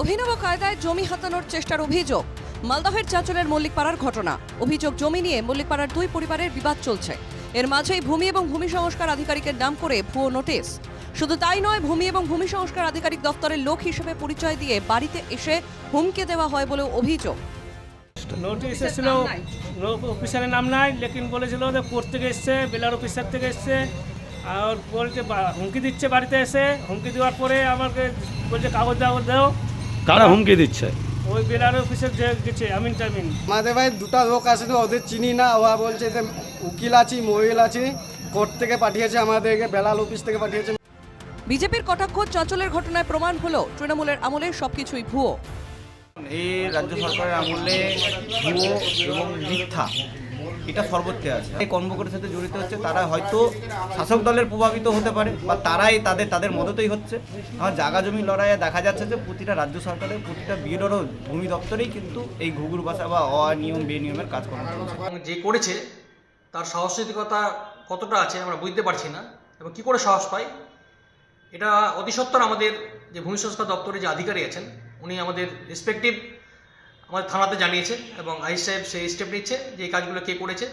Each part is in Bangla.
অভিনব কায়দায় জমি হাতানোর চেষ্টার অভিযোগ। মালদহের চাঁচলের মল্লিকপাড়ার ঘটনা। অভিযোগ, জমি নিয়ে মল্লিকপাড়ার দুই পরিবারের বিবাদ চলছে। এর মাঝেই ভূমি এবং ভূমি সংস্কার আধিকারিকের নাম করে ভুয়ো নোটিশ। শুধু তাই নয়, ভূমি এবং ভূমি সংস্কার আধিকারিক দপ্তরের লোক হিসেবে পরিচয় দিয়ে বাড়িতে এসে হুমকি দেওয়া হয় বলেও অভিযোগ। নোটিশ এসেছিল, অফিসারের নাম নাই, লেকিন বলেছিল যে কোর্ট থেকে এসছে, বেলার অফিসার থেকে এসছে, আর বলছে হুমকি দিচ্ছে বাড়িতে এসে। হুমকি দেওয়ার পরে আমাকে বলছে কাগজ দাও। কারা হুমকি দিচ্ছে? ওই বেলার অফিসার যে গেছে আমিন টামিন। আমাদের ভাই দুটা লোক আছে, তো ওদের চিনি না। ওরা বলছে যে উকিল আছি, মহিল আছি, কোর্ট থেকে পাঠিয়েছে, আমাদেরকে বেলাল অফিস থেকে পাঠিয়েছে। বিজেপির কটাক্ষ চাঁচলের ঘটনায় প্রমাণ হলো তৃণমূলের আমলে সবকিছুই ভুয়ো। এই রাজ্য সরকারের আমলে ভুয়ো এবং মিথ্যা এটা সর্বত্রে আছে। এই কর্মকর্তার সাথে জড়িত হচ্ছে তারা হয়তো শাসক দলের প্রভাবিত হতে পারে, বা তারাই তাদের মদতেই হচ্ছে। আমার জায়গা জমি লড়াইয়ে দেখা যাচ্ছে যে প্রতিটা রাজ্য সরকারের প্রতিটা বিএলওর ভূমি দপ্তরেই কিন্তু এই ঘুঘুর বাসা বা অনিয়ম বেনিয়মের কাজকর্ম চলছে। যে করেছে তার সাহসিকতা কতটা আছে আমরা বুঝতে পারছি না, এবং কী করে সাহস পাই এটা অতি সত্বর আমাদের যে ভূমি সংস্কার দপ্তরে যে আধিকারিক আছেন উনি আমাদের রেসপেক্টিভ আমাদের থানাতে জানিয়েছেন, এবং আইস সাহেব সেই স্টেপ নিচ্ছে যে এই কাজগুলো কে করেছে।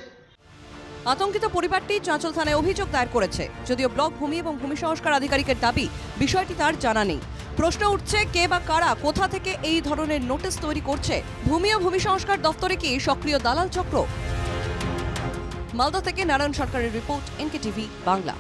আতঙ্কিত পরিবারটি চাঁচল থানায় অভিযোগ দায়ের করেছে। যদিও ব্লক ভূমি এবং ভূমি সংস্কার আধিকারিকের দাবি বিষয়টি তার জানা নেই। প্রশ্ন উঠছে, কে বা কারা কোথা থেকে এই ধরনের নোটিশ তৈরি করছে? ভূমি ও ভূমি সংস্কার দপ্তরে কি সক্রিয় দালাল চক্র? মালদা থেকে নারায়ণ সরকারের রিপোর্ট, এনকেটিভি বাংলা।